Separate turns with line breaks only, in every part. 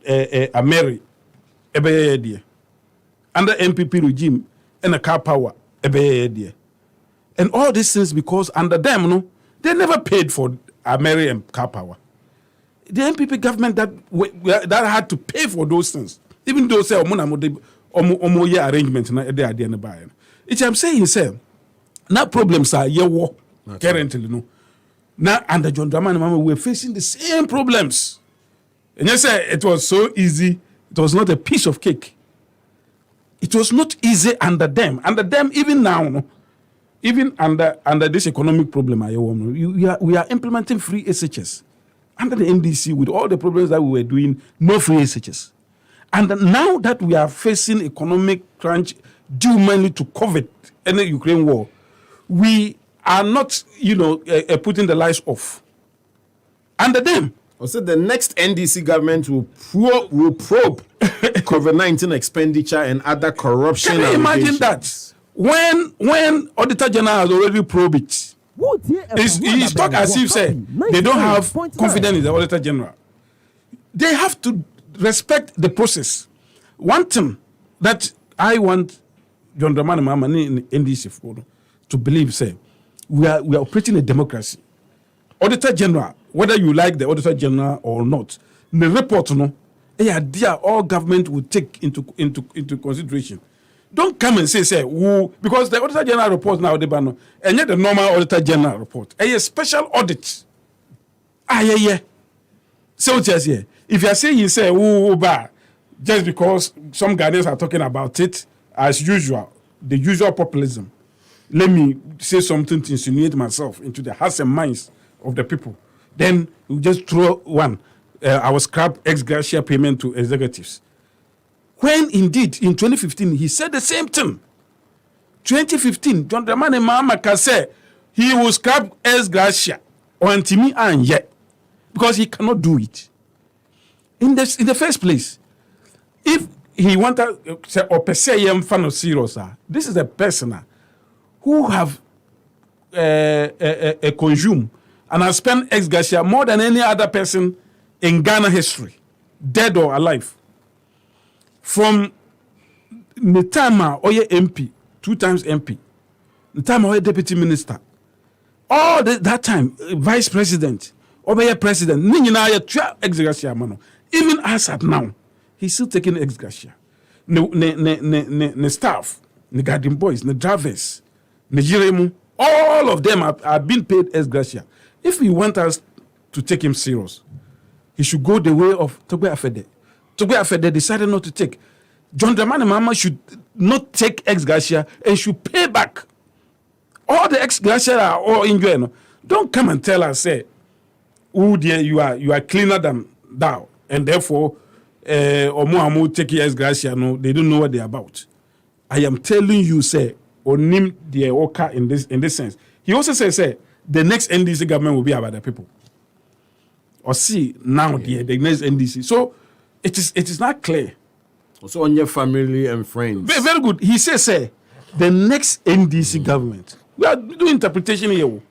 Mary ebeye dear. Under MPP regime and a car power ebeye dear. And all these things because under them, no, they never paid for Mary and car power. The MPP government that had to pay for those things, even though say omo year arrangement na they are there buy. It I'm saying say now problems are war currently no. Now under John Dramani Mahama we're facing the same problems. And you say it was so easy. It was not a piece of cake. It was not easy under them. Under them even now, no, even under this economic problem, we are implementing free SHS. Under the NDC, with all the problems that we were doing, no free SHS. And now that we are facing economic crunch due mainly to COVID and the Ukraine war, we are not, putting the lights off. Under them.
Also, the next NDC government will probe COVID-19 expenditure and other corruption.
Can you imagine that? When Auditor General has already probed it, he's talking as if say they don't have confidence in the Auditor General. They have to respect the process. One thing that I want John Dramani Mahama in NDC for to believe, say, we are operating a democracy. Auditor General, whether you like the Auditor General or not, the report, all government will take into consideration. Don't come and say, because the Auditor General report now, and yet the normal Auditor General report, a special audit. So just here, if you are saying just because some Ghanaians are talking about it, as usual, the usual populism, let me say something to insinuate myself into the hearts and minds of the people. Then we just throw one. I was scrap ex gratia payment to executives. When indeed in 2015 he said the same thing. 2015, John Dramani Mahama said he will scrap ex gratia on Timi and yet because he cannot do it. In the first place, if he wanted or per se fan of serious, this is a person who have consumed and has spent ex gratia more than any other person in Ghana history, dead or alive. From the time Oye MP, 2 times MP, the time Oye deputy minister, all that time vice president, Oye president, ex gratia mano. Even as at now, he's still taking ex gratia. The staff, the garden boys, the drivers, the Jiremu, all of them are being paid ex gratia. If we want us to take him serious, he should go the way of Togbe Afede. Togbe Afede decided not to take. John Dramani Mahama should not take ex gratia and should pay back. All the ex gratia are all enjoying. Don't come and tell us, say, oh dear, you are cleaner than thou, and therefore, Omohamu take ex gratia. No, they don't know what they're about. I am telling you, say, Onim the Oka in this sense. He also says, say, the next NDC government will be about the people. Or see now the next NDC. So it is not clear.
Also on your family and friends.
Very, very good. He says, say, the next NDC government. We are doing interpretation here. We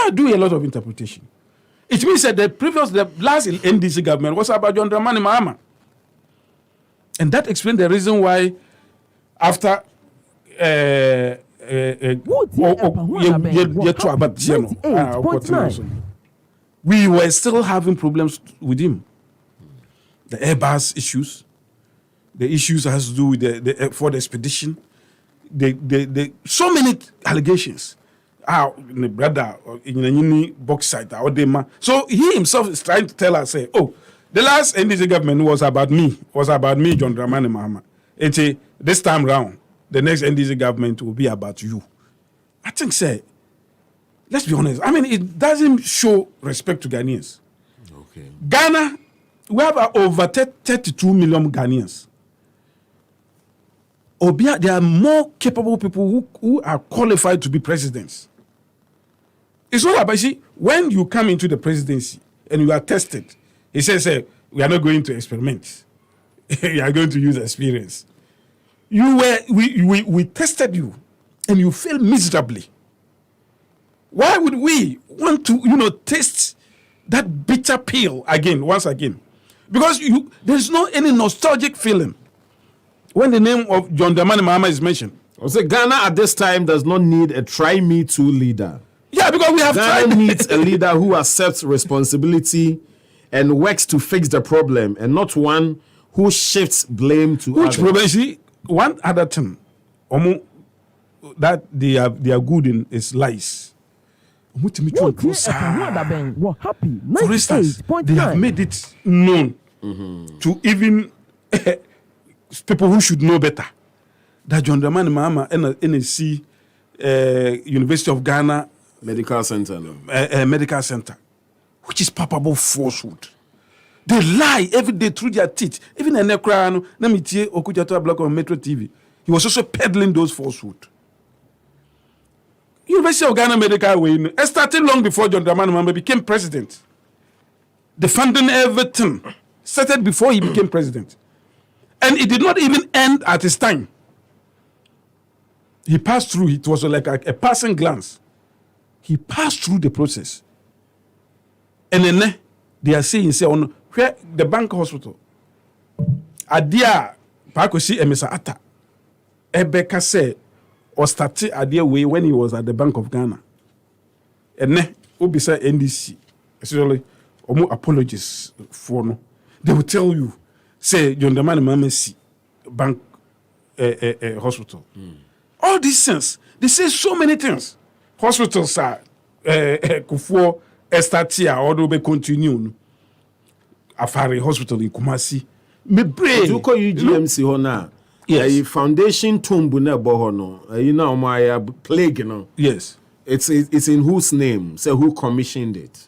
are doing a lot of interpretation. It means that the last NDC government was about John Dramani Mahama. And that explains the reason why after we were still having problems with him. The Airbus issues, the issues has to do with the Ford expedition, the so many allegations. The brother in bauxite or dema. So he himself is trying to tell us, say, the last NDC government was about me, John Dramani Mahama. And this time round, the next NDC government will be about you. I think, say, let's be honest. I mean, it doesn't show respect to Ghanaians.
Okay.
Ghana, we have over 32 million Ghanaians. There are more capable people who are qualified to be presidents. It's not about, see, when you come into the presidency and you are tested, he says, we are not going to experiment. We are going to use experience. We tested you and you failed miserably. Why would we want to, taste that bitter pill once again? Because there's no any nostalgic feeling when the name of John Dramani Mahama is mentioned.
I say Ghana at this time does not need a try me too leader.
Yeah, because we have
Ghana
tried.
needs a leader who accepts responsibility and works to fix the problem, and not one who shifts blame to
Which
others.
problem? See, one other thing, that they are good in is lies.
What happy?
For instance, they have made it known to even people who should know better that John Dramani Mahama NSC University of Ghana
Medical Center. No?
Medical Center, which is palpable falsehood. They lie every day through their teeth. Even in Nekrano, Namitie Okujato Block on Metro TV, he was also peddling those falsehood. University of Ghana Medical Way started long before John Dramani Mahama became president. The funding everything started before he became president. And it did not even end at his time. He passed through, it was like a passing glance. He passed through the process. And then they are saying, on where the bank hospital, Adia Pakosi Emesa Ata, Ebeka say, or started Adia way when he was at the Bank of Ghana. And then, Obisa NDC, especially, apologies for no. They will tell you, say, John Dramani Mahama si bank hospital. All these things, they say so many things. Hospitals are Kufuor, Estatia, or do they continue? Afari Hospital in Kumasi. Me brain.
You call UGMC Hona.
Yes.
A foundation tomb na bohono. You know my plague, you know.
Yes.
It's in whose name? Say who commissioned it?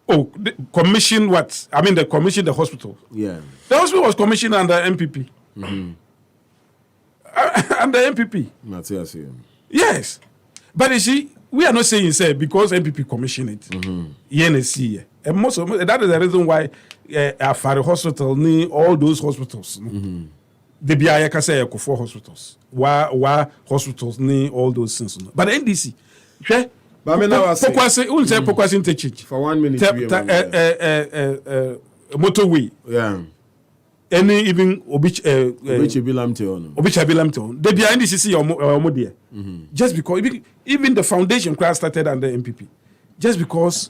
Oh, the commission what? I mean, they commissioned the hospital.
Yeah.
The hospital was commissioned under MPP. Under MPP.
Matthias.
Yes. But you see, we are not saying say because MPP commissioned it. ENSC. And most of that is the reason why Afari Hospital need all those hospitals. The BIA can say Kufuor hospitals. Why hospitals need all those things. But NDC,
But I mean, now I say-
Pokwasi interchange.
For 1 minute.
Motorway.
Yeah.
Any even
Which you be lamte on.
Obichabilamton. They be NDCC or there. Just because even the foundation class started under MPP. Just because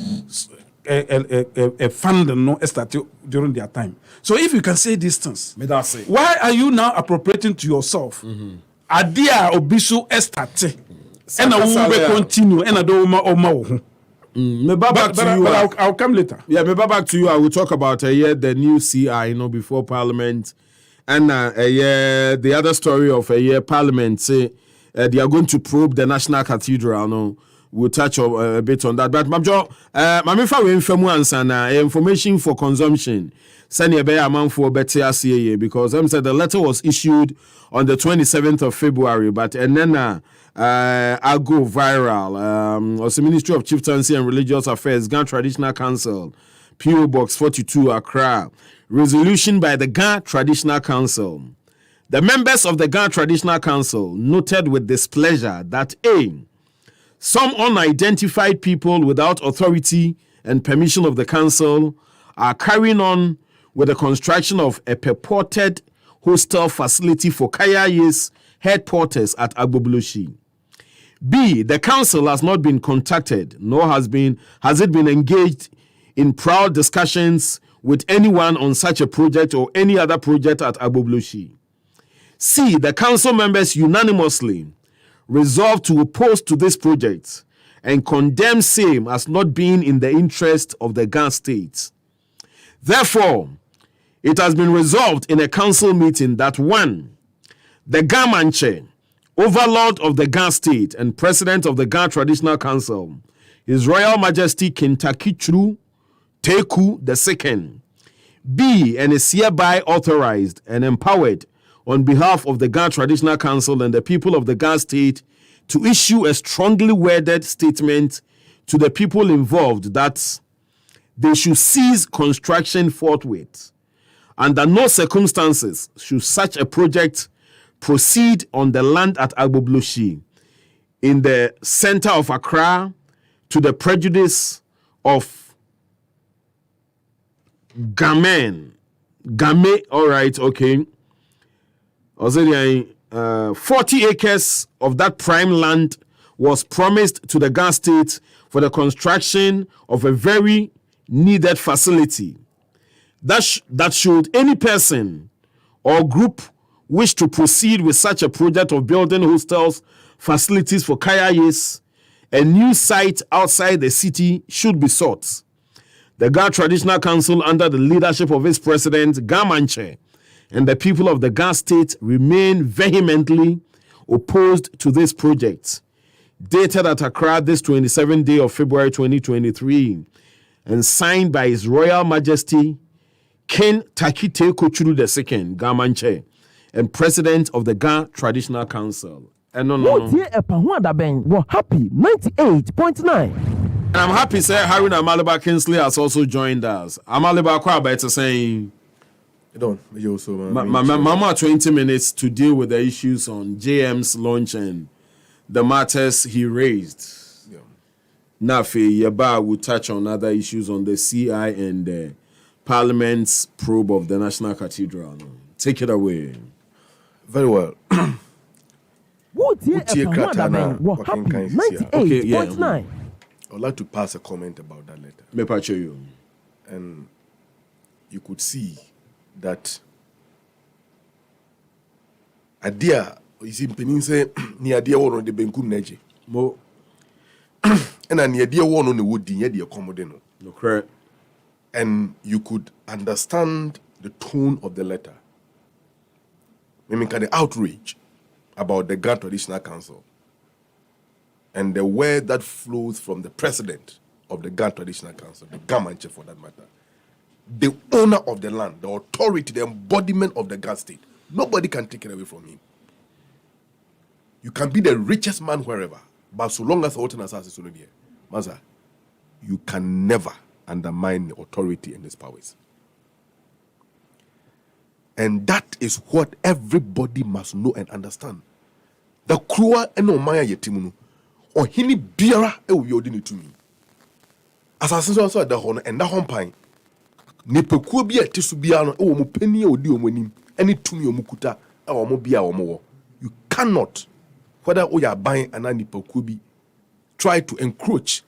a fund not started during their time. So if you can say these things,
Me that say.
why are you now appropriating to yourself? Adia obiso estate. And I will continue and I don't know.
Me back to you.
But I'll come later.
Yeah, me back to you. I will talk about the new CI, before Parliament, and the other story of Parliament. Say they are going to probe the National Cathedral. No, we'll touch a bit on that. But Mamjo, mamifa we infemu ansana information for consumption. Send a amount for better CAA because said the letter was issued on the 27th of February, but and then I go viral. Also, Ministry of Chieftaincy and Religious Affairs, Ghana Traditional Council, PO Box 42, Accra. Resolution by the Ghana Traditional Council. The members of the Ghana Traditional Council noted with displeasure that some unidentified people without authority and permission of the council are carrying on with the construction of a purported hostel facility for Kaya's headquarters at Agbobloshi. B, the council has not been contacted, nor has it been engaged in proud discussions with anyone on such a project or any other project at Agbobloshi. C, the council members unanimously resolved to oppose to this project and condemn same as not being in the interest of the Ghana state. Therefore, it has been resolved in a council meeting that 1, the Gamanche, overlord of the Ghana state and president of the Ghana Traditional Council, His Royal Majesty Kintakichru Teku II, B, and is hereby authorized and empowered on behalf of the Ghana Traditional Council and the people of the Ghana state to issue a strongly worded statement to the people involved that they should cease construction forthwith. Under no circumstances should such a project proceed on the land at Agbobloshi in the center of Accra to the prejudice of Gamen Game, all right, okay. 40 acres of that prime land was promised to the Ghana state for the construction of a very needed facility. That should any person or group wish to proceed with such a project of building hostels, facilities for Kayayes, a new site outside the city should be sought. The Ghana Traditional Council, under the leadership of its president, Gamanche, and the people of the Ghana state remain vehemently opposed to this project. Dated at Accra this 27th day of February 2023 and signed by His Royal Majesty King Takite Kochuru II, Gamanche, and President of the Ghana Traditional Council. And
We're happy 98.9.
And I'm happy, sir. Haruna Amaliba Kingsley has also joined us. Amaliba Kwabeta saying, Mama 20 minutes to deal with the issues on JM's launch and the matters he raised. Nafi Yaba will touch on other issues on the CI and the Parliament's probe of the National Cathedral. Take it away.
Very well.
We're happy 98.9.
I would like to pass a comment about that letter.
Me pacho you.
And you could see that idea is in Peninse near dear one on the Benkum Neji.
Mo
And a near dear one on the wood, near the Accommodeno.
no correct.
And you could understand the tone of the letter. I mean, the outrage about the Ghana Traditional Council and the word that flows from the president of the Ghana Traditional Council, the Gamanche for that matter, the owner of the land, the authority, the embodiment of the Ghana state. Nobody can take it away from him. You can be the richest man wherever, but so long as the Oten Assassin is already here, Maza, you can never undermine the authority and its powers. And that is what everybody must know and understand. The Krua and Omaya Yetimunu, or Hini Biara, Euyodini to me. Assassin also at the honor and the hompine. Nepekubia Tisubiano, O Mupeni or Diomonim, any Tumi or Mukuta, or Mobia or more. You cannot, whether you are buying an Anipekubi, try to encroach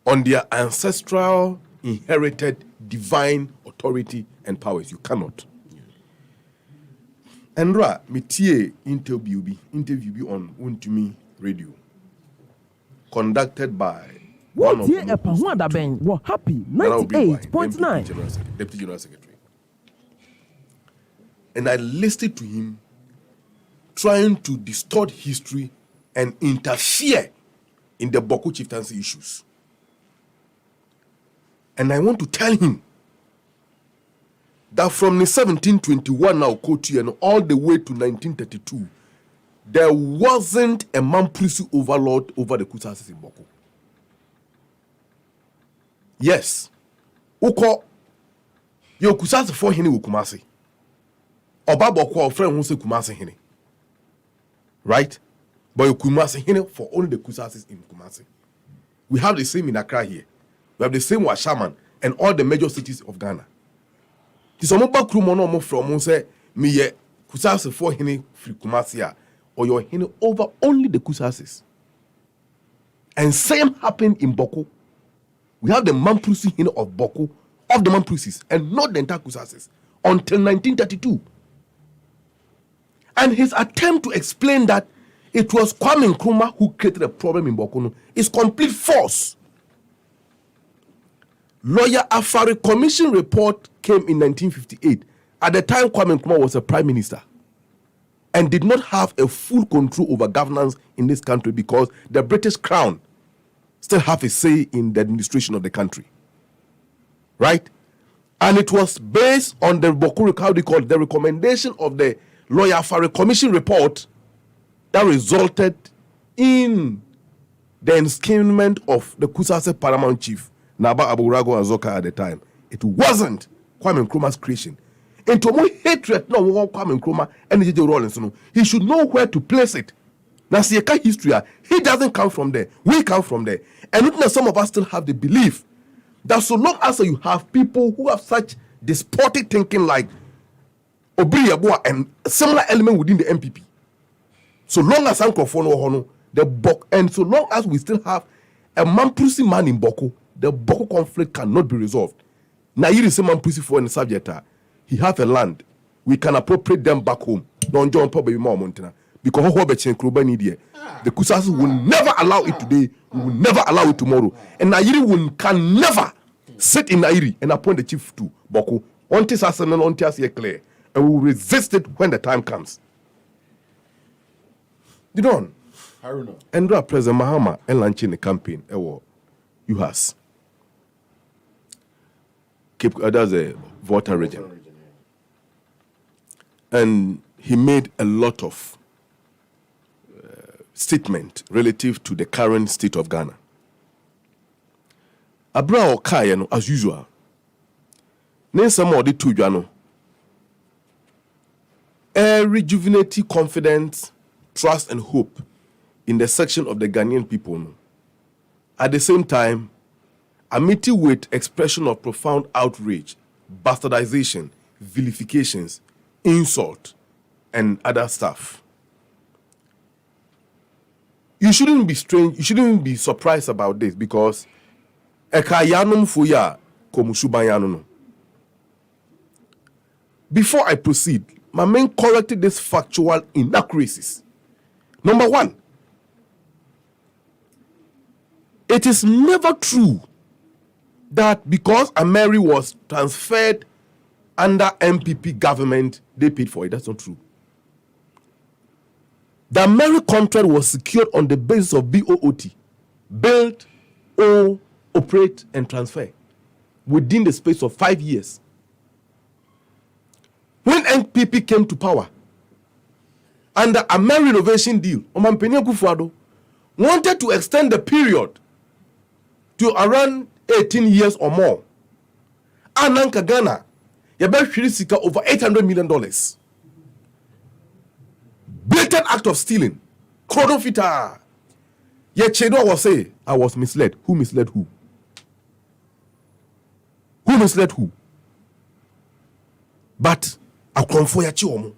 on their ancestral, inherited, divine authority and powers. You cannot. And Mitie interview on Untumi Radio, conducted by
We're happy 98.9.
Deputy General Secretary. And I listened to him trying to distort history and interfere in the Boku chieftaincy issues. And I want to tell him that from the 1721 now Kotu and all the way to 1932, there wasn't a Mamprisi overlord over the Kusasis in Boko. Yes. Uko yo Kusasi for hini Kumasi. Oba Boko friend who say Kumasi hini. Right? But you Kumasi hini for only the Kusasis in Kumasi. We have the same in Accra here. We have the same Washaman and all the major cities of Ghana. Tisomoba Krumono mo from say me ye Kusasi for hini free Kumasi or your hini over only the Kusasis. And same happened in Boko. We have the Mamprusi hini of Boko, of the Mamprusis, and not the entire Kusasis until 1932. And his attempt to explain that it was Kwame Nkrumah who created a problem in Boko is complete false. Lawyer Afari Commission report came in 1958. At the time, Kwame Nkrumah was a prime minister and did not have a full control over governance in this country because the British Crown still have a say in the administration of the country. Right? And it was based on the the recommendation of the Lawyer Afari Commission report that resulted in the enskinment of the Kusase paramount chief, Naba Aburago Azoka at the time. It wasn't Kwame Nkrumah's creation. Into more hatred, no one Kwame Nkrumah and J.J. Rawlinson. He should know where to place it. Now, see, history, he doesn't come from there. We come from there. And some of us still have the belief that so long as you have people who have such despotic thinking like Obiri Yeboah and similar element within the MPP, so long as Ankrofo and so long as we still have a Mampusi man in Boko, the Boko conflict cannot be resolved. Now you see Mampusi for the subject. He have a land. We can appropriate them back home. Don't John probably more Montana. Because the Kusas will never allow it today. We will never allow it tomorrow. And Nairi can never sit in Nairi and appoint the chief to Boko. Until Sassan until clear. And we will resist it when the time comes. You don't. And President Mahama and launching the campaign. You has. That's a Volta region. And he made a lot of statement relative to the current state of Ghana. Abra Okaya, as usual, Nensama Odi Tujano, rejuvenate confidence, trust, and hope in the section of the Ghanaian people. At the same time, amity with expression of profound outrage, bastardization, vilifications, insult, and other stuff. You shouldn't be strange. You shouldn't be surprised about this because ekayanum fuya komushubayanum. Before I proceed, my main corrected this factual inaccuracies. Number one, it is never true that because Ameri was transferred under MPP government, they paid for it. That's not true. The Ameri contract was secured on the basis of BOOT, build, own, operate, and transfer, within the space of 5 years. When MPP came to power, under Ameri renovation deal, Omampeni Akufo-Addo wanted to extend the period to around 18 years or more. Ananka Ghana, Yabeshiri Sika over $800 million. Blatant act of stealing. Krodofita. Yet Chedo was say, I was misled. Who misled who? Who misled who? But Akromfo Yachi Omo.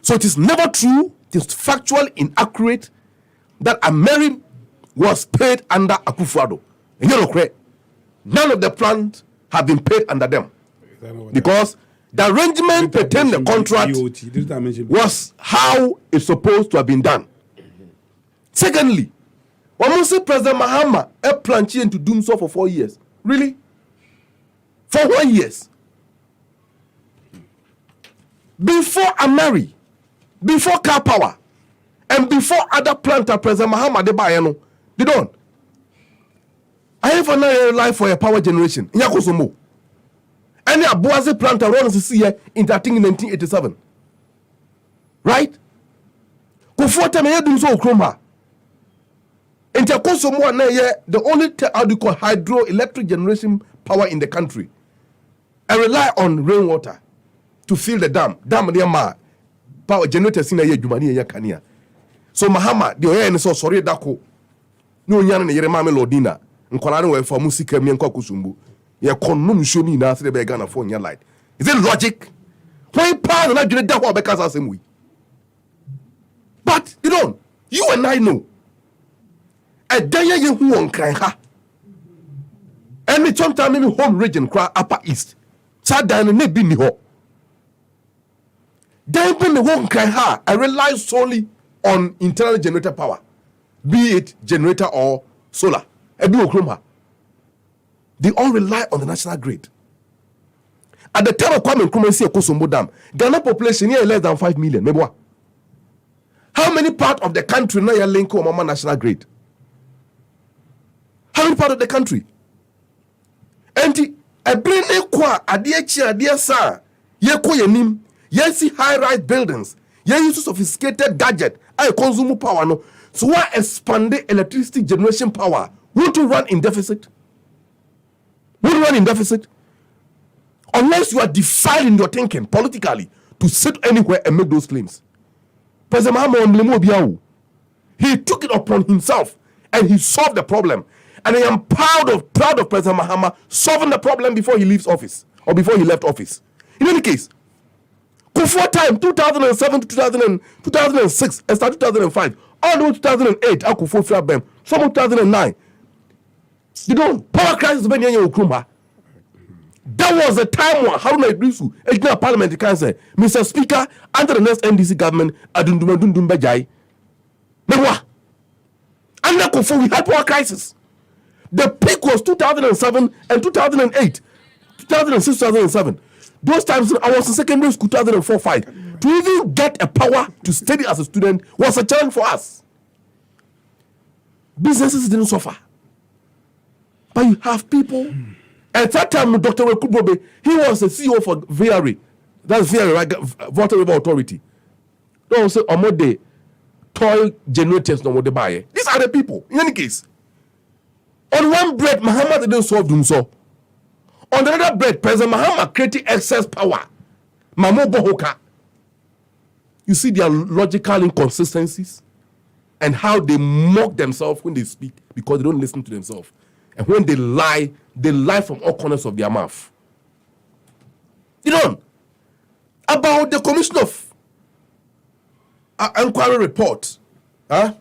So it is never true, it is factual, inaccurate that Ameri was paid under Akufo-Addo. None of the plans have been paid under them. Because the arrangement pertaining the contract was how it's supposed to have been done. Secondly, when we say President Mahama a planché to do so for 4 years. Really? For 1 year. Before Ameri, before Car Power, and before other planter President Mahama de Bayano, they don't. I have another life for a power generation. Nyakosomo. Any Abuaze planter runs to see here in 1987. Right? Kufuata me yedum so kroma. Nyakosomo na ye the only hydroelectric generation power in the country. I rely on rainwater to fill the dam. Dam near ma power generators in a ye jumani ya kania. So Mahama the oya so sorry dako. No nyane ne yere mame lodina. Nkwalare we for musika mi nkwa kusumbu. Ye konno show ni na se be Ghana for nya light. Is it logic? Why power na dwene da ho be kasa asem wi? But you don't. You and I know. A day ye hu on kran ha. Any sometime maybe home region cry upper east. Sa dan ne bi ni ho. Then when the one kran ha, I rely solely on internal generator power. Be it generator or solar. They all rely on the national grid. At the time of Kwame Nkrumah see Ekosombo Dam, Ghana population here less than 5 million. How many part of the country now link to Mama national grid? How many part of the country? And I bring a kwa adia sa ye ko yenim ye see high-rise buildings ye use sophisticated gadget I consume power no so why expand the electricity generation power? Would you run in deficit? Would you run in deficit? Unless you are defiling your thinking politically to sit anywhere and make those claims. President Mahama, he took it upon himself and he solved the problem. And I am proud of President Mahama solving the problem before he leaves office or before he left office. In any case, Kufuor time 2007 to 2006 and start 2005 all the way 2008 Kufuor fell bem some 2009. You know, power crisis when you Okrumah. That was the time when Haruna Idrisu, Ejina Parliament, can say, Mr. Speaker, under the next NDC government, Adundum Bajai. Mewa. Under Kufuor, we had power crisis. The peak was 2007 and 2008, 2006, 2007. Those times I was in secondary school, 2004-5. To even get a power to study as a student was a challenge for us. Businesses didn't suffer. But you have people. At that time, Dr. Wekubobe, he was the CEO for VRA. That's VRA, right? Water River Authority. They also Omode toy generators no more buy. These are the people. In any case, on one bread, Mahama didn't solve them so. On the other bread, President Mahama created excess power. Mamo Bohoka. You see their logical inconsistencies and how they mock themselves when they speak because they don't listen to themselves. And when they lie from all corners of their mouth. You know, about the Commission of Inquiry report. Huh?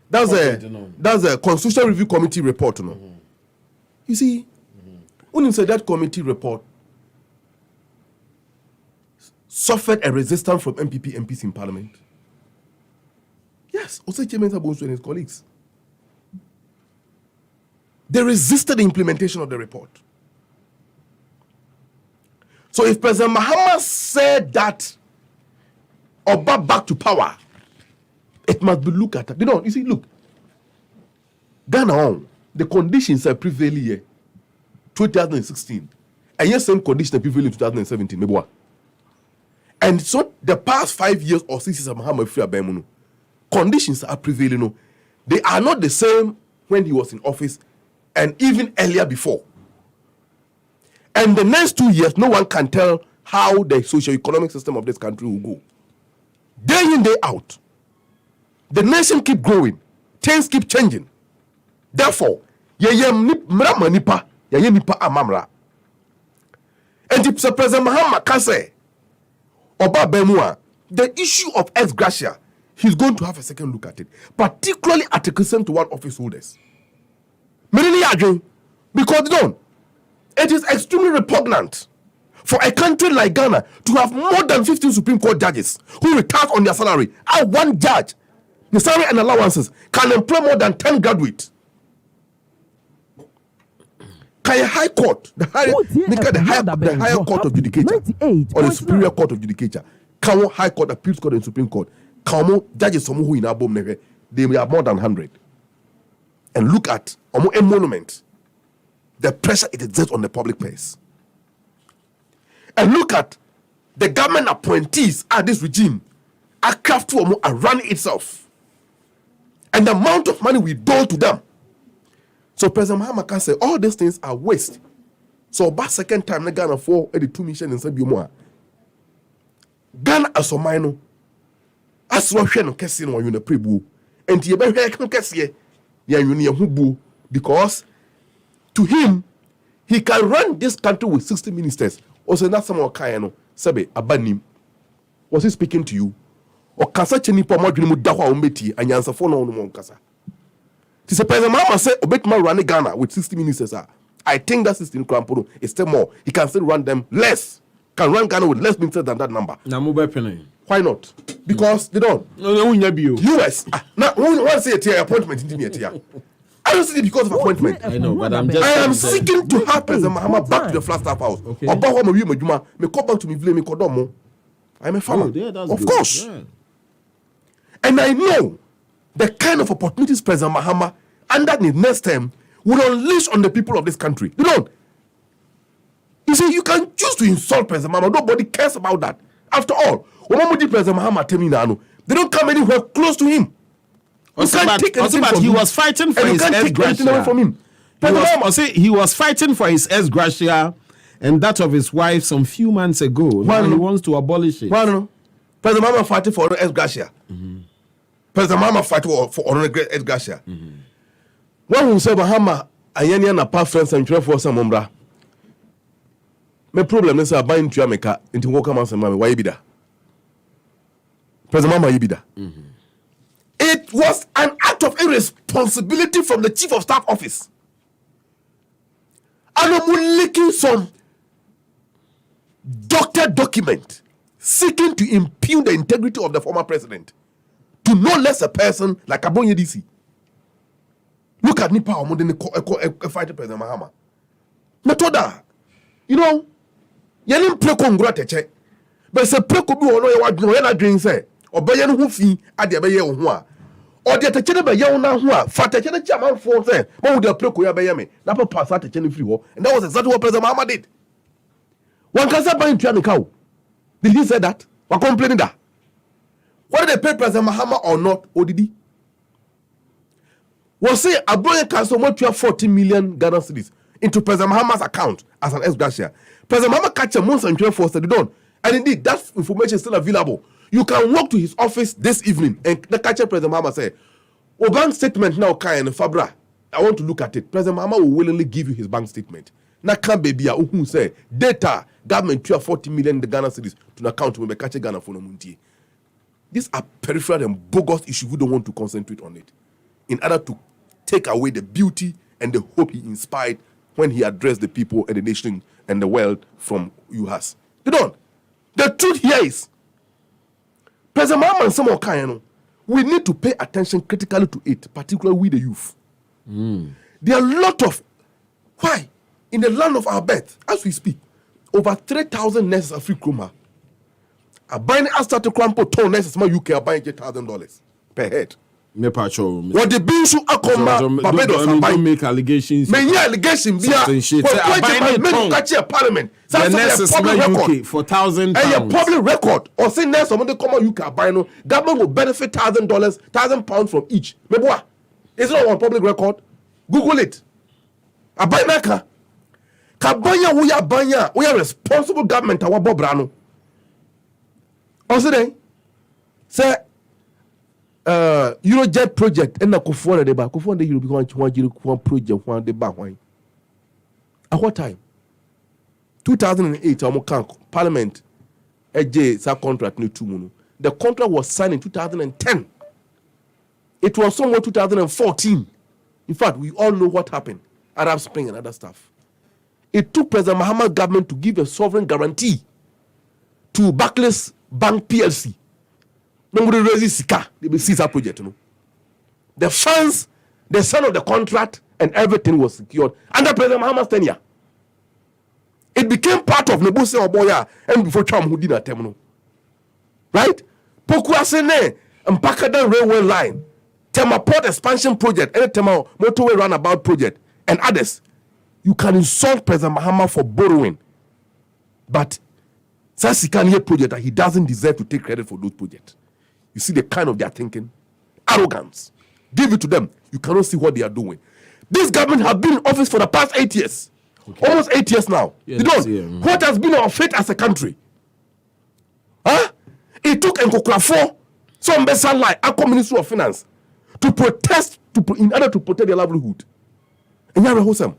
That's a Constitutional Review Committee report. No? Mm-hmm. You see, when you say that committee report suffered a resistance from MPs in Parliament. Yes, also Chairman Sabonsu and his colleagues. They resisted the implementation of the report. So if President Mahama said that Oba back to power, it must be looked at. You see, look, Ghana, the conditions are prevailing here, 2016, and yes, same conditions are prevailing in 2017. Maybe. And so the past 5 years or 6 years of Mahama Free Abemunu, conditions are prevailing. They are not the same when he was in office and even earlier before. And the next 2 years, no one can tell how the socio-economic system of this country will go. Day in, day out. The nation keep growing. Things keep changing. Therefore, nipa amamra. And if President Mahama can say, Oba Bemua, the issue of ex gratia, he's going to have a second look at it, particularly Article 71 office holders. Because it is extremely repugnant for a country like Ghana to have more than 15 Supreme Court judges who retire on their salary. And one judge, the salary and allowances, can employ more than 10 graduates. Can a high court, the higher court of judicature, or the superior court of judicature, can high court, appeals court, and Supreme Court, can judges some who in our bomb, they are more than 100. And look at a monument, the pressure it exerts on the public purse. And look at the government appointees at this regime are crafty are running itself. And the amount of money we dole to them. So President Mahama can say all these things are waste. So about second time, Ghana for 82 missions in Sabiumwa. Ghana as a minor, as one share no kesi no you prebu. And you better kesi because to him, he can run this country with 60 ministers. Also, not someone Kayano, Sabe, Abanim. Was he speaking to you? Or Kasa Chenipo Madrimu Dawa Umbeti and Yansafona on Kasa? This is President Mahama say Obetma run Ghana with 60 ministers. I think that 16 Krampuru is still more. He can still run them less. Can run Ghana with less ministers than that number. Why not? Because they don't. US. Now, one say a appointment in the I don't see it because of appointment.
I know, but I
am seeking to have President Mahama back to the Flagstaff House. Okay. Or me come back to me, blame me, Kodomo. I'm a farmer. Of
good.
Course.
Yeah.
And I know the kind of opportunities President Mahama under the next term will unleash on the people of this country. You see, you can choose to insult President Mahama. Nobody cares about that. After all, when President Mahama they don't come anywhere close to him.
He was fighting for his ex gratia. He was fighting for his ex gratia and that of his wife some few months ago. Now he wants to abolish it.
President Mahama fighting for ex gratia. President Mahama fighting for ex gratia. One who say Bahama ayenya na pa friends and for some umbra. My problem is buying to America into walk around some why be that? President Mama Ibida. It was an act of irresponsibility from the Chief of Staff Office. And I'm leaking some doctored document seeking to impugn the integrity of the former president to no less a person like Abonye DC. Look at Nipa Omodene fighting President Mahama. Metoda, you know, you didn't play congratulate, but say play could be on your wife, no, dream say, or Bayan Hufi at the Bayer Hua, or the Tachana Bayana Hua, Fatachana Chaman for say, Mo de Procoya Bayame, Napa pass at the Chen Free War, and that was exactly what President Mahama did. One can say buying Tiana cow. Did he say that? Or complaining that? Whether they pay President Mahama or not, or did he? Was say Abroye Council want to have 40 million Ghana cedis into President Mahama's account as an ex-gratia. President Mahama catch a month and 12 for study done. And indeed, that information is still available. You can walk to his office this evening and the catcher President Mahama say, "Oh, bank statement now, Kai and Fabra. I want to look at it." President Mahama will willingly give you his bank statement. Now, can baby, who say data government to 40 million the Ghana cedis to an account to catch a Ghana for no muntie. These are peripheral and bogus issues. We don't want to concentrate on it in order to take away the beauty and the hope he inspired when he addressed the people and the nation and the world from UHAS. They don't. The truth here is, President Mahama and some of we need to pay attention critically to it, particularly with the youth. There are a lot of, why? In the land of our birth, as we speak, over 3,000 nurses are free Kroma. A buying after to Crampo told nurses, my UK are buying $8,000 per head.
Me pacho.
What the bill should accomma Barbados and
don't make allegations.
May you allegation be a catch a parliament.
The nurses in UK for £1,000.
And your public record or say nurse someone they come on UK buy no government will benefit $1,000, £1,000 from each. Maybe what? It's not on public record. Google it. A buy naka. Kabanya we are responsible government our Bobrano. Also then say Eurojet project and na Kufuor de ba Kufuor de Europe one project one de ba why. At what time? 2008 Parliament AJ sa contract no 2 munu. The contract was signed in 2010. It was somewhere 2014. In fact, we all know what happened. Arab Spring and other stuff. It took President Mahama government to give a sovereign guarantee to Barclays Bank PLC. Nobody raises Sika, they will seize that project. You know? The funds, the sign of the contract, and everything was secured under President Mahama's tenure. It became part of Nebuse Oboya and before Cham who did that terminal. Right? Pokuasene and Pakadan Railway Line, Tema Port Expansion Project, and Tema Motorway Runabout Project, and others. You can insult President Mahama for borrowing. But Sasikanye project, he doesn't deserve to take credit for those projects. You see the kind of their thinking? Arrogance. Give it to them. You cannot see what they are doing. This government has been in office for the past 8 years. Okay. Almost 8 years now. Yeah, what has been our fate as a country? Huh? It took Nkokrafo, some better like our Ministry of Finance, to protest in order to protect their livelihood. And you're wholesome.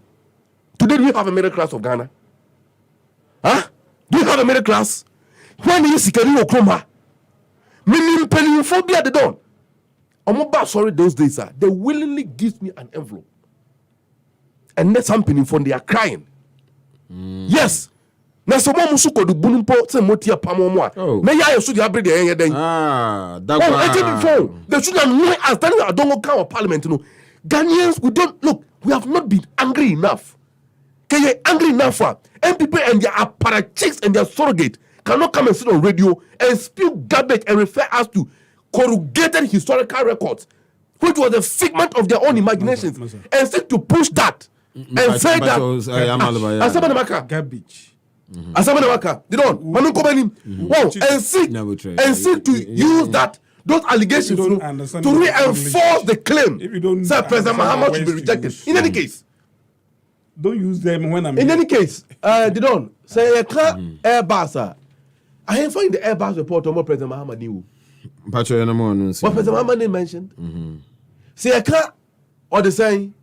Today, do we have a middle class of Ghana? Huh? Do you have a middle class? When you see Kari Okroma, meaning phobia they don't. I'm sorry those days, sir. They willingly give me an envelope. And that's something from they are crying. Yes. Now so mama musuko do bunumpo se motia pamomwa. Me ya yesu dia bre de yen den.
That
before. They should have known as that I don't go of parliament no. Ghanaians we don't look, we have not been angry enough. Kay angry enough for MPP and their apparatchiks and their surrogate cannot come and sit on radio and spew garbage and refer us to corrugated historical records, which was a figment of their own imaginations, and seek to push that and say that
garbage.
They don't. And seek to use that those allegations to reinforce the claim that President Mahama should be rejected. In any case,
don't use them when I'm
in any case, they don't say a car Airbus. I ain't find the Airbus report on what President Mahama knew. What President Mahama mentioned. Say a car or the saying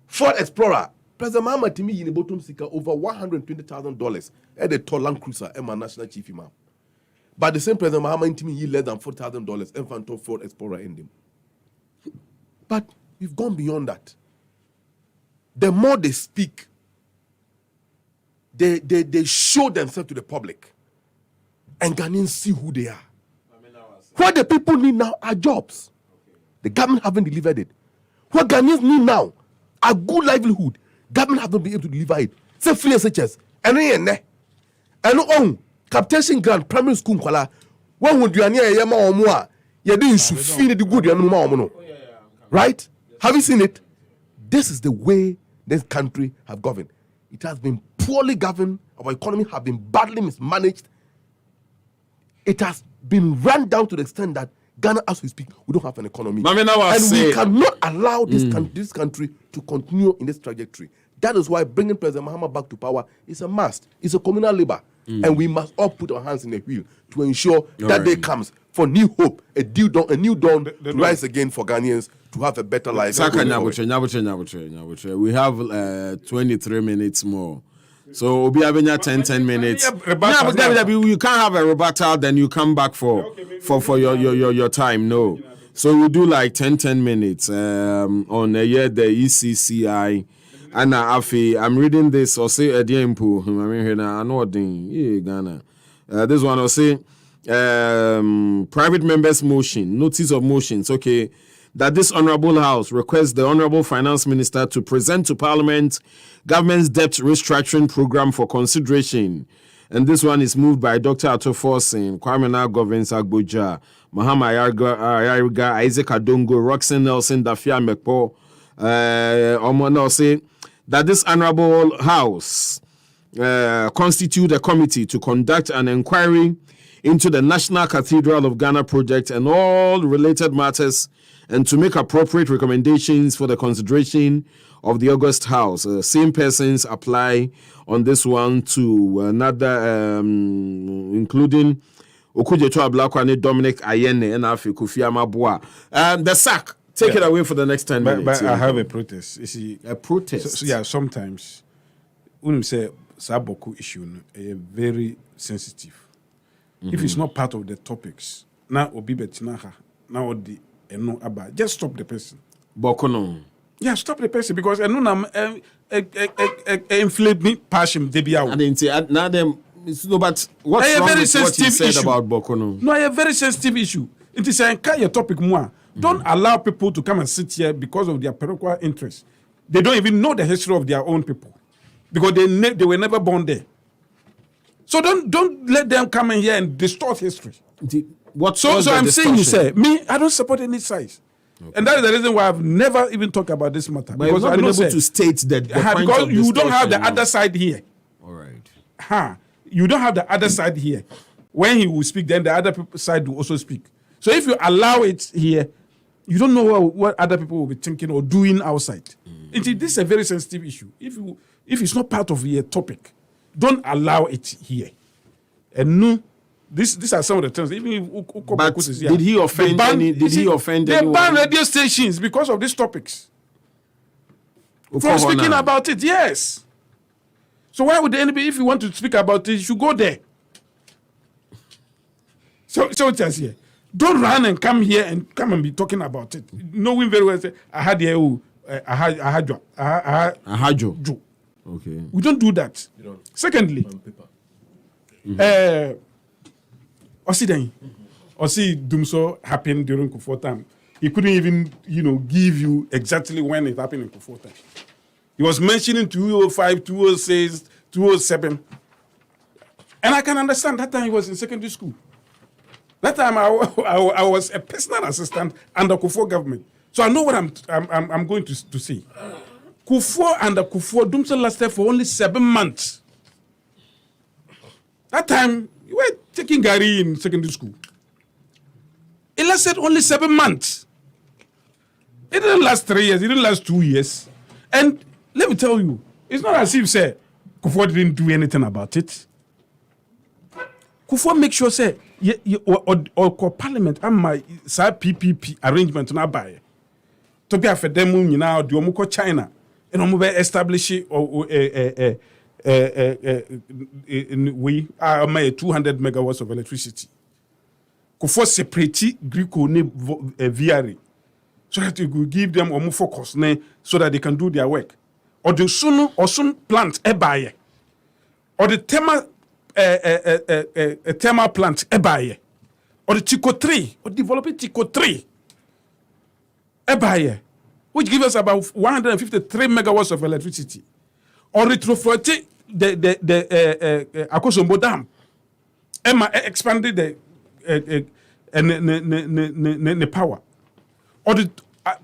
Ford Explorer. President Mahama Timi in the bottom sika over $120,000 at the tall Land Cruiser and my national chief imam. But the same President Mahama Timi he less than $4,000 and found Ford Explorer in them. But we've gone beyond that. The more they speak, they show themselves to the public, and Ghanaians see who they are. What the people need now are jobs. The government haven't delivered it. What Ghanaians need now are good livelihood. Government haven't been able to deliver it. Say free SHS. And on captation grant primary school kwala. When would you yama or more? You didn't feel the good right? Have you seen it? This is the way this country have governed. It has been poorly governed. Our economy have been badly mismanaged. It has been run down to the extent that Ghana, as we speak, we don't have an economy. We cannot allow this country to continue in this trajectory. That is why bringing President Mahama back to power is a must. It's a communal labor. And we must all put our hands in the wheel to ensure that day comes for new hope, a new dawn to rise again for Ghanaians to have a better life.
We have 23 minutes more. So we'll be having 10 minutes. You can't have a rebuttal, then you come back for your time. No. So we do like 10 minutes on the ECCI. And I'm reading this or say Ediempo. I know Ghana. This one will say private members motion, notice of motions. Okay. That this Honorable House requests the Honorable Finance Minister to present to Parliament government's debt restructuring program for consideration. And this one is moved by Dr. Ato Forsin, Kwame Nagovin Agboja, Mahama Ayariga, Isaac Adongo, Roxanne Nelson, Dafia Mekpo, Omono say that this Honorable House constitute a committee to conduct an inquiry into the National Cathedral of Ghana project and all related matters, and to make appropriate recommendations for the consideration of the August House. Same persons apply on this one to another, including Okujeto Ablakwane, Dominic Ayene, and Afi Kofi Amabua. The SAC, take it away for the next 10 minutes.
But I have a protest. You see,
a protest?
So, sometimes, when you say Saboku issue, very sensitive. If it's not part of the topics, now Obibe Tinaha, now the no about just stop the person.
Bokono.
Yeah, stop the person because I know inflate me passion debiao.
I didn't say now them. No, but what's wrong with what you said about Bokono?
No, a very sensitive issue. It is a kind of topic more. Don't allow people to come and sit here because of their parochial interests. They don't even know the history of their own people because they were never born there. So don't let them come in here and distort history. So I'm saying, you say, I don't support any size. Okay. And that is the reason why I've never even talked about this matter.
But because I've been able to state that
because you don't have the other side here.
All right.
You don't have the other side here. When he will speak, then the other side will also speak. So if you allow it here, you don't know what other people will be thinking or doing outside. This is a very sensitive issue. If it's not part of the topic, don't allow it here. And no. These are some of the terms. Even
but did he offend any? Did he offend anyone?
They ban radio stations because of these topics. From speaking about it, yes. So why would anybody, if you want to speak about it, you should go there. So just here. Don't run and come here and come and be talking about it. Knowing very well, say, I had here,
Ahajo. Okay.
We don't do that. Secondly, Osi Dumso happened during Kufuor time. He couldn't even, give you exactly when it happened in Kufuor time. He was mentioning 205, 206, 207. And I can understand that time he was in secondary school. That time I was a personal assistant under Kufuor government. So I know what I'm going to say. Kufuor under Kufuor, Dumso lasted for only 7 months. That time, you were taking Gary in secondary school. It lasted only 7 months. It didn't last 3 years. It didn't last 2 years. And let me tell you, it's not as if, say, Kufuor didn't do anything about it. Kufuor make sure, say, or parliament, and my PPP arrangement na buy. To be a fedemu, the Omuko China, and I'm establish we are 200 megawatts of electricity. Kufo separate Greco ne VRA so that you could give them more focus so that they can do their work. Or the soon plant ebaye. Or the thermal plant ebaye. Or the Tico 3 or developing Tico 3 ebaye, which gives us about 153 megawatts of electricity. Or retrofit the Akosombo Dam. Emma expanded the power. Or the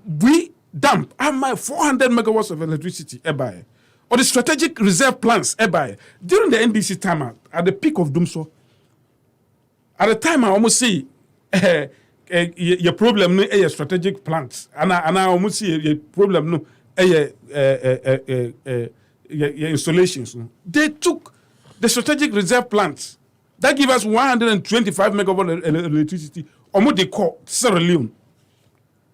we dump 400 megawatts of electricity ebaye. Or the strategic reserve plants ebaye. During the NDC time at the peak of Dumso, at the time I almost see your problem no a strategic plants and I almost see your problem no your installations no. They took the strategic reserve plants that give us 125 megawatt electricity almost they call Sierra Leone.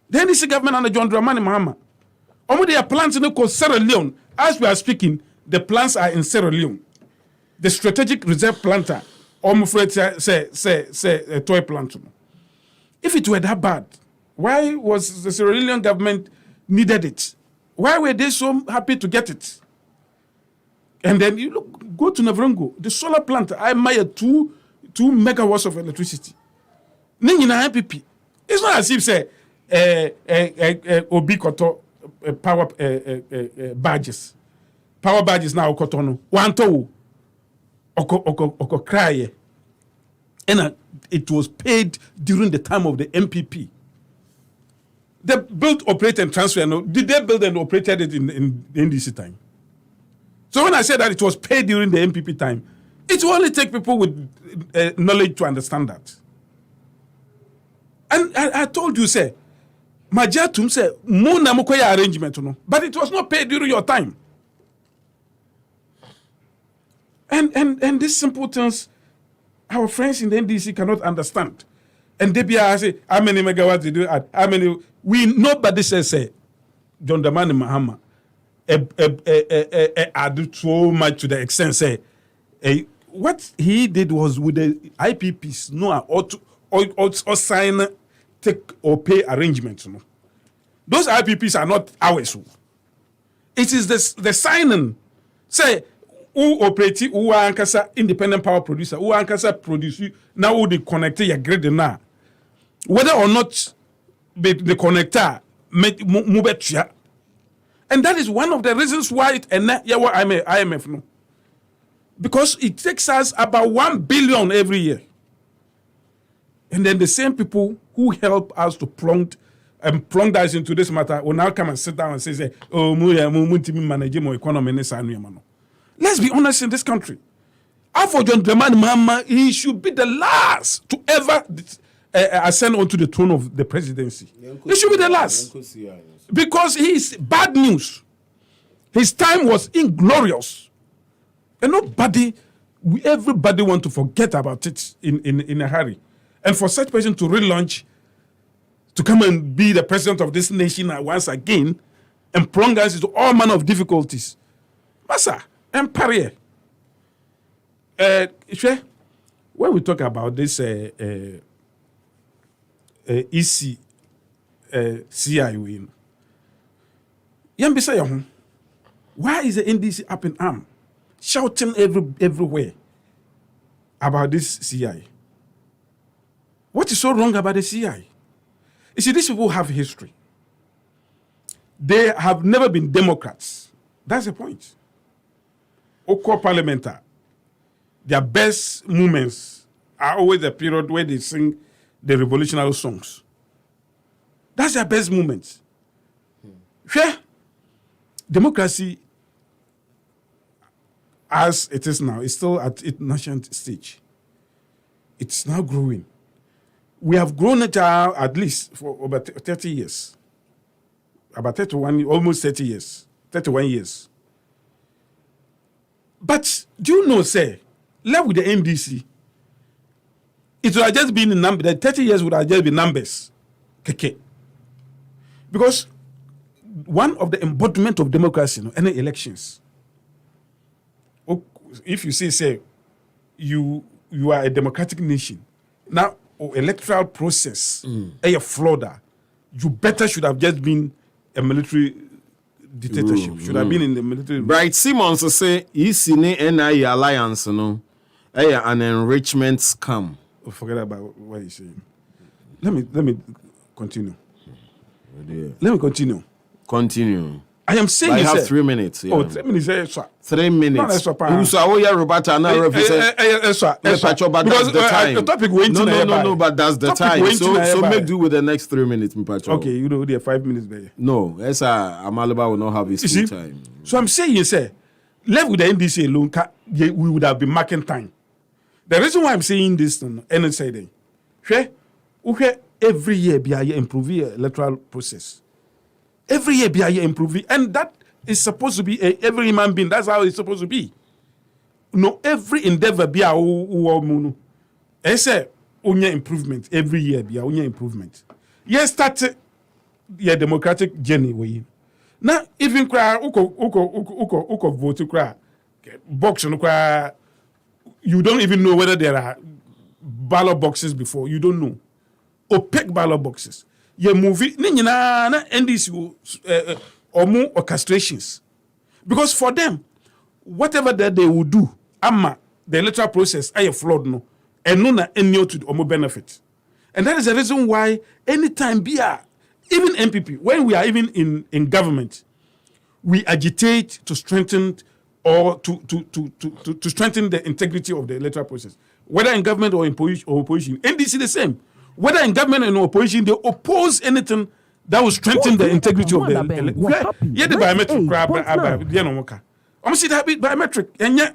The NDC government under John Dramani Mahama almost they are plants in the Sierra Leone. As we are speaking, the plants are in Sierra Leone. The strategic reserve planter almost say a toy plant. If it were that bad, why was the Sierra Leone government needed it? Why were they so happy to get it? And then you look, go to Navrongo, the solar plant, I admire 2 megawatts of electricity. Ningina MPP. It's not as if say Obi Koto power badges. Power badges now Kotono. Wanto oko cry. And it was paid during the time of the MPP. They built, operate, and transfer. No, did they build and operated it in the NDC time? So when I said that it was paid during the MPP time, it will only take people with knowledge to understand that. And I told you, say, Majatum say, Muna Mukoya arrangement, no, but it was not paid during your time. And these simple things, our friends in the NDC cannot understand. And they be say, how many megawatts did you add? How many? Nobody says, say, John Dramani Mahama added so much to the extent, say, what he did was with the IPPs, no, or sign, take or pay arrangements. No. Those IPPs are not ours. It is the signing, say, who operate, who are independent power producer, who are produce, now who they connect your grid now. Whether or not the connector move it, and that is one of the reasons why it IMF no, because it takes us about 1 billion every year, and then the same people who help us to plunge us into this matter will now come and sit down and say, "Oh, manage my economy." Let's be honest in this country. After John Dramani Mahama, he should be the last to ever ascend onto the throne of the presidency. He should be the last. Because he is bad news. His time was inglorious. And everybody want to forget about it in a hurry. And for such person to relaunch, to come and be the president of this nation once again, and plunge us into all manner of difficulties. Massa, and Paris. When we talk about this EC CI, why is the NDC up in arm, shouting everywhere about this CI? What is so wrong about the CI? You see, these people have history. They have never been Democrats. That's the point. Oko parliamentar, their best moments are always the period where they sing the revolutionary songs. That's their best moments. Sure. Democracy, as it is now, is still at its nascent stage. It's now growing. We have grown it at least for about 30 years. About 31, almost 30 years. 31 years. But do you know, say, left with the MDC, it would have just been in numbers. The 30 years would have just been numbers. Because one of the embodiment of democracy, any elections. If you say you are a democratic nation, now electoral process, a flawed, you better should have just been a military dictatorship. Should have been in the military.
Bright Simmons say ECNI NIE alliance no, an enrichment scam.
Oh, forget about what he's saying. Let me continue. Let me continue.
Continue.
I am saying
I
you
have
say-
3 minutes. Yeah.
Oh, 3 minutes. Sir.
3 minutes.
No, that's what I-
Who's Roberta now represent?
Yes, sir.
But that's the time.
The topic went
No, but that's the
Topic
time.
went
So
to
make do with the next 3 minutes, Mpacho.
Okay, you know, there are 5 minutes there.
No, yes, Amaliba will not have his
You
full
see?
time.
So I'm saying, you say, left with the NDC alone, we would have been marking time. The reason why I'm saying this, and saying, every year, be improving electoral process. Every year, be improving, and that is supposed to be every human being. That's how it's supposed to be. No, every endeavor be a munu. I say, onye improvement every year. Be a onye improvement. Yes, start your democratic journey. We now even cry uko vote cry box no cry. You don't even know whether there are ballot boxes before. You don't know. Opaque ballot boxes. Your movie ni nyina na NDC omu orchestrations. Because for them, whatever that they will do, the electoral process are flawed no, and no na any to omu benefit. And that is the reason why anytime even MPP, when we are even in government, we agitate to strengthen or to strengthen the integrity of the electoral process. Whether in government or in opposition. NDC the same. Whether in government and opposition, they oppose anything that will strengthen the integrity of the electoral. Yeah, the biometric crap. I'm see that biometric. And yet,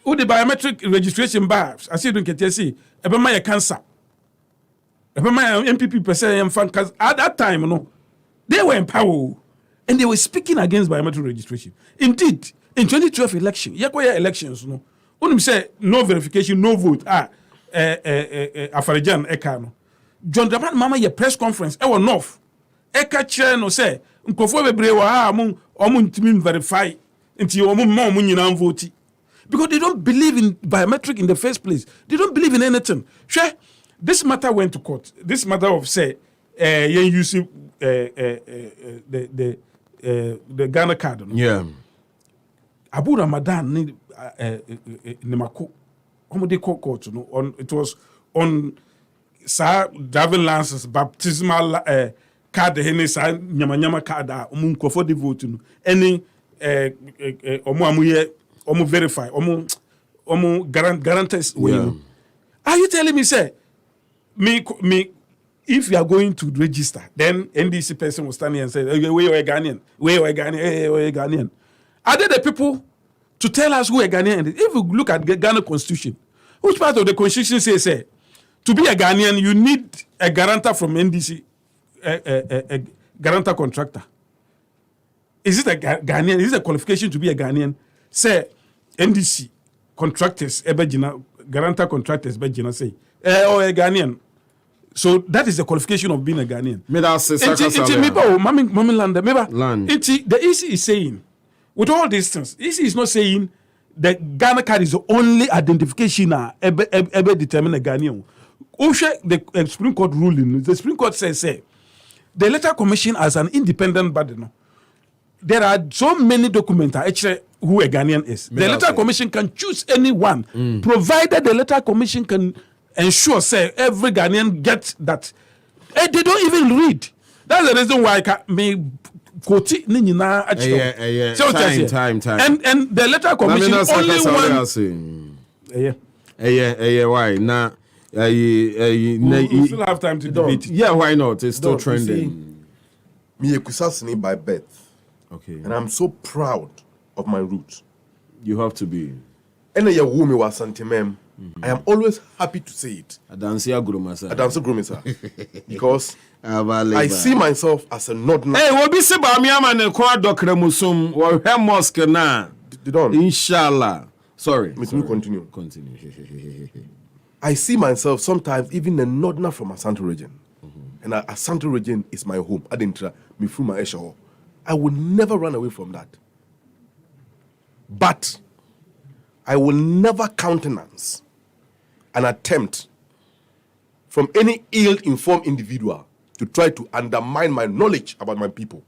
the biometric registration bars, I see don't get see, about my cancer. About my MPP percent fan, because at that time, they were in power and they were speaking against biometric registration. Indeed, in 2012 election, elections, say no verification, no vote. Afarijan Eka John Dramani Mama ye press conference ewo north Eka chair no say nkofo bebre wa omu ntimi verify nti omu ma omu nyina vote because they don't believe in biometric in the first place. They don't believe in anything. Sure, this matter went to court. This matter of say you use the Ghana card.
Yeah.
Abu Ramadan ni Nimako. They call court, it was on driving license, baptismal card, nyama card, for the vote, any omu verify, omu guarantees. Are you telling me, say, me, if you are going to register, then NDC person will stand here and say, where you are Ghanaian, where you are Ghanaian. Are they the people to tell us who a Ghanaian is? If you look at the Ghana Constitution, which part of the Constitution says, to be a Ghanaian, you need a guarantor from NDC, a guarantor contractor. Is it a Ghanaian? Is it a qualification to be a Ghanaian? Say, NDC contractors, guarantor contractors, say, or a Ghanaian. So that is the qualification of being a Ghanaian. The EC is saying, with all these things, EC is not saying the Ghana card is the only identification ever determine a Ghanaian. The Supreme Court ruling, the Supreme Court says, the Electoral Commission as an independent body, there are so many documents actually who a Ghanaian is. The Electoral Commission can choose anyone, provided the Electoral Commission can ensure, every Ghanaian gets that. They don't even read. That's the reason why time. And the Electoral Commission only one.
Why now?
We still have time to debate.
Yeah, why not? It's still trending.
Me a Kusasini by birth.
Okay.
And I'm so proud of my roots.
You have to be.
And a woman was Santimem. I am always happy to say it.
Adansia Grumasa.
Adansia Grumasa. Because I see myself as a northern.
Hey, we'll be saying man and Kwa Dokre Musum or her mosque na. Inshallah. Sorry.
Let me continue.
Continue.
I see myself sometimes even a northerner from Asante region. And Asante region is my home. Adintra. Mifuma Esho. I will never run away from that. But I will never countenance an attempt from any ill-informed individual to try to undermine my knowledge about my people.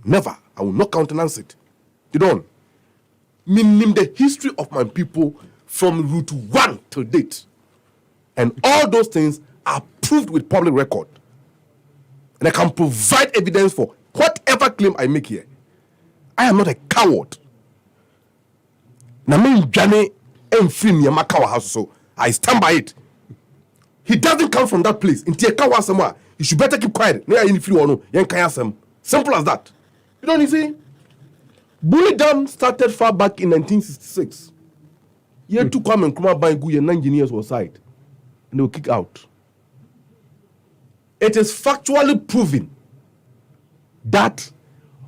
Never. I will not countenance it. You don't. Meaning the history of my people from root 1 till date. And all those things are proved with public record. And I can provide evidence for whatever claim I make here. I am not a coward. So I stand by it. He doesn't come from that place. You should better keep quiet. Simple as that. You know what you see? Bully Dam started far back in 1966. Year 2 come and Kuma Bangu, 9 engineers were side. And they were kicked out. It is factually proven that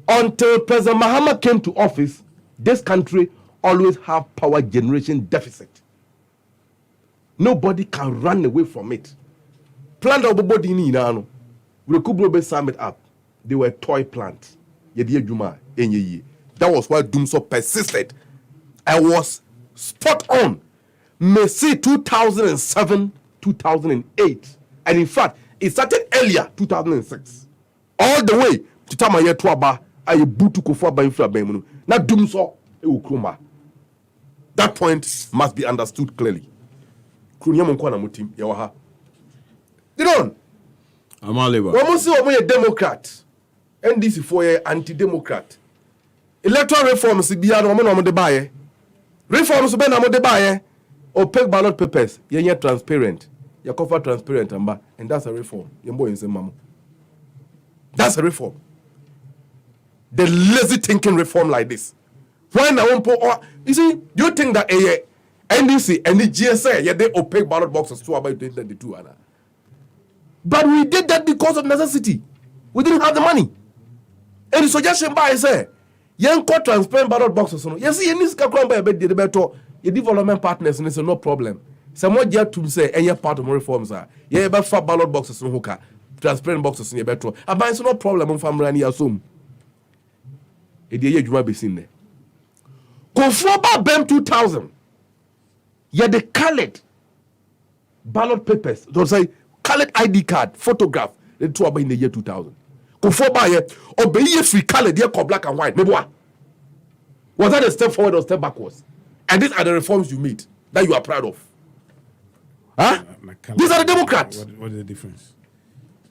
until President Mahama came to office, this country always have power generation deficit. Nobody can run away from it. Plant of body in Inano, we could sum it up. They were toy plants. That was why Dumso persisted. I was spot on. May say 2007, 2008. And in fact, it started earlier, 2006. All the way to Tamaye Tuaba, I butu kofa ba infra bemunu. Na Dumso e ukruma. That point must be understood clearly. Krunya mko na mutim yawaha. You know?
Amaleba.
Wamusi wamu Democrat. NDC for anti-democrat. Electoral reforms biyano wamu de baye. Reforms be na mo de baye. Opaque ballot papers yenye transparent. Yakofa transparent amba, and that's a reform. Yembo yense mamu. That's a reform. The lazy thinking reform like this. When I won't put, you see, you think that NDC and the GSA, they opaque ballot boxes to about 2022, Anna. But we did that because of necessity. We didn't have the money. And the suggestion by say, young got transparent ballot boxes. You see, in this Kakron by a bit, the better, your development partners, and it's no problem. Someone yet to say, any part of reforms are, yeah, about 4 ballot boxes in Hoka, transparent boxes in your better. And it's no problem on family, assume. A day you might be seen there. Conforma BEM 2000. Yeah, the colored ballot papers. Don't say colored ID card, photograph. The two in the year 2000. Conforma yeah, obey free colored yeah, black and white. Maybe what? Was that a step forward or step backwards? And these are the reforms you made that you are proud of. Huh? These are the Democrats.
What is the difference?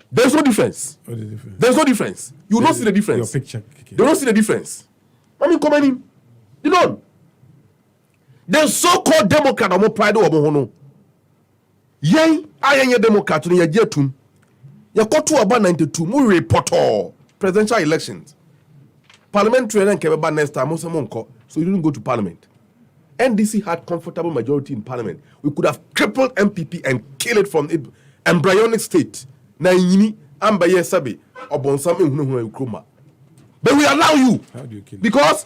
There's no difference.
What is the difference?
There's no difference. You will not see the difference.
Your picture.
They don't see the difference. I mean, come in. You know, the so-called Democrat are more pride over Mohono. Yay, I am a Democrat in your year 2. You got to about 92. More report presidential elections. Parliamentary and came about next time. So you didn't go to Parliament. NDC had comfortable majority in Parliament. We could have crippled MPP and killed it from the embryonic state. Na yini ambaye sabe obonsam ehunu ukroma. But we allow you.
How do you kill it?
Because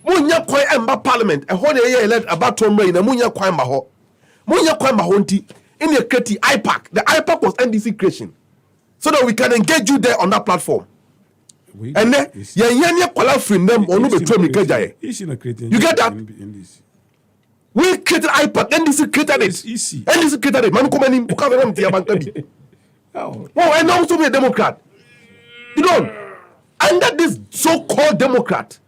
munya kwai emba Parliament e ho na ye elect about to na munya kwai ma ho. Munya kwai ma ho nti in the create IPAC. The IPAC was NDC creation. So that we can engage you there on that platform. And then ye kwala free them onu betwe mi kejaye. You get that? We created IPAC. NDC created it.
It's easy.
NDC created it. Man, come in. Oh, and also be a Democrat. You know, under this so-called Democrat,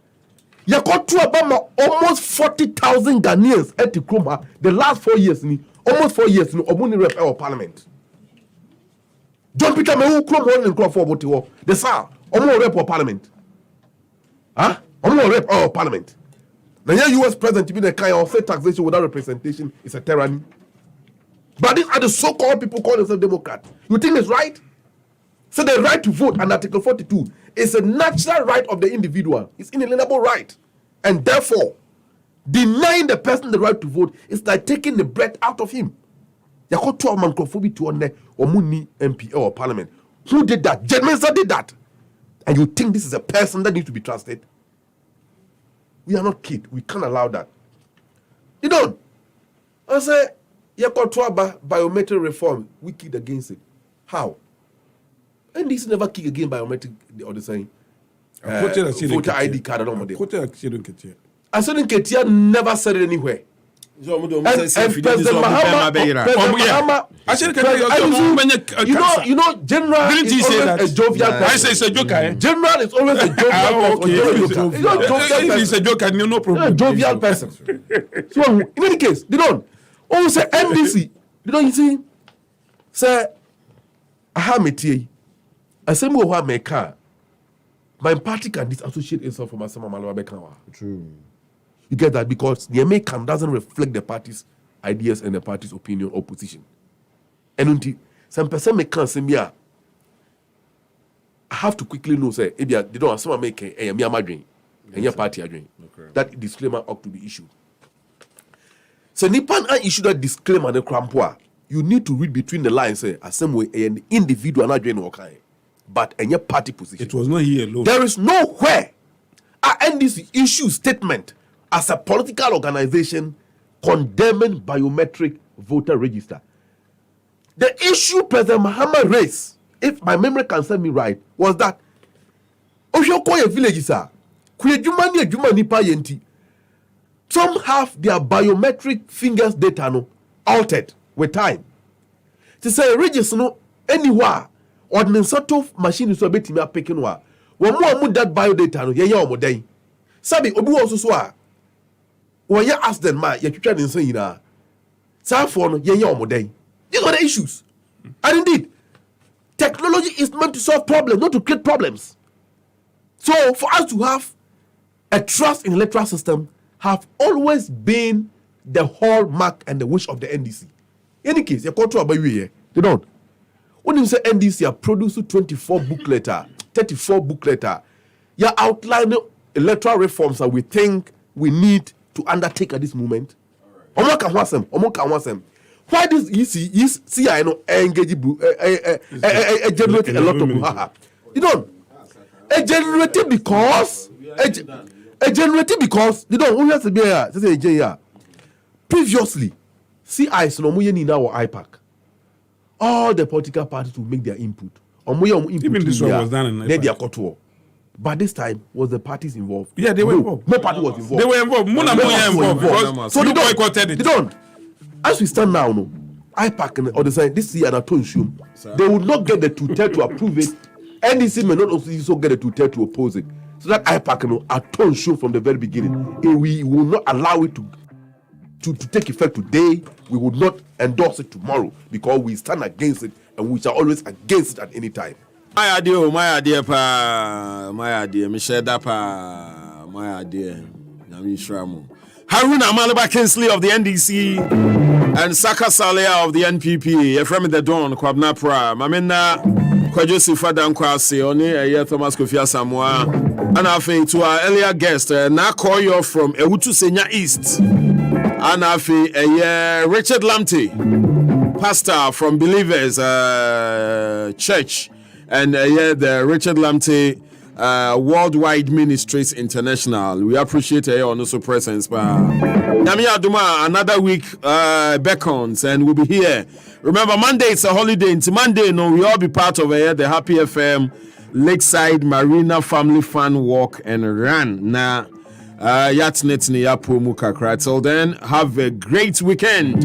you got to about almost 40,000 Ghanaians at the Kroma the last 4 years. Almost 4 years. Omuni rep our parliament. John Peter Mehu Kroma and Kroma for the Sa. Omo rep our parliament. Huh? Omo rep our parliament. The US president to be the kind of taxation without representation is a tyranny. But these are the so-called people calling themselves Democrats. You think it's right? So the right to vote under Article 42 is a natural right of the individual. It's inalienable right. And therefore, denying the person the right to vote is like taking the breath out of him. Yakotu Mankofobi to one Omuni MP or Parliament. Who did that? Jen Mensa did that. And you think this is a person that needs to be trusted? We are not kids. We can't allow that. You don't. I say, biometric reform, we kid against it. How? NDC never kick again biometric or the same.
Voter
ID card and all of them.
Ketia.
I said Ketia never said it anywhere. And President Mahama, you know, General is always a jovial person.
I say it's a joker.
General is always a jovial person.
He's a joker, no problem.
Jovial person. So in any case, they don't. Oh, say NDC. They don't, you see, say, I have a tea. I say, more make my party can disassociate itself from Asama Malawa Bekawa.
True.
You get that? Because the American doesn't reflect the party's ideas and the party's opinion or position. And until some person may come say, I have to quickly know, say, they don't have someone make a Miyama dream and your party are dream. That disclaimer ought to be issued. So Nipan and issue that disclaimer the crampoa. You need to read between the lines, say, as some way an individual not doing okay, but in your party position.
It was not here alone.
There is nowhere NDC issue statement as a political organization condemning biometric voter register. The issue President Mahama raised, if my memory can serve me right, was that Oshokoye villages are some have their biometric fingers data altered with time. To say register no anywhere ordinance sort of machine is a bit me picking one. One more that bio data no ye omo den. Sabi obi wo so so when you ask them, man, you're trying to say, you know, for no, these are the issues. And indeed, technology is meant to solve problems, not to create problems. So, for us to have a trust in the electoral system, have always been the hallmark and the wish of the NDC. In any case, you control about you, they don't. When you say NDC, you produce 24 booklet, 34 booklet, you outline electoral reforms that we think we need to undertake at this moment. Why this you see I know engage generate a lot of you don't generated because you don't who has to be here previously see I no mo yeni na IPAC all the political parties will make their input
even this one was done in
IPAC. But this time, was the parties involved?
Yeah, they were involved.
No party was involved.
They were involved. Muna were involved because
so
they boycotted it.
They don't. As we stand now, no, IPAC or the side, this year and Atonshum, they would not get the two-thirds to approve it. NDC may not also get the two-thirds to oppose it. So that IPAC, no, Atonshum from the very beginning, we will not allow it to take effect today. We would not endorse it tomorrow because we stand against it and we shall always against it at any time.
My idea, Michelle Dapa, my idea, Nami Shramu. Haruna Malaba Kinsley of the NDC and Saka Saleh of the NPP, Efrem the Dawn, Kwabna Pra, Mamina, Kwajosi Fadan Kwasi, Oni, Thomas Kofia Samoa, and Afe to our earlier guest, Nakoyo from Ewutu Senya East, and Afe, Richard Lamte, pastor from Believers Church. And the Richard Lamte Worldwide Ministries International. We appreciate your also presence. Namia Duma, another week beckons and we'll be here. Remember, Monday it's a holiday. It's Monday, no, we all be part of the Happy FM Lakeside Marina Family Fun Walk and Run. Now, yatnet ni yapo mukakra. Till then, have a great weekend.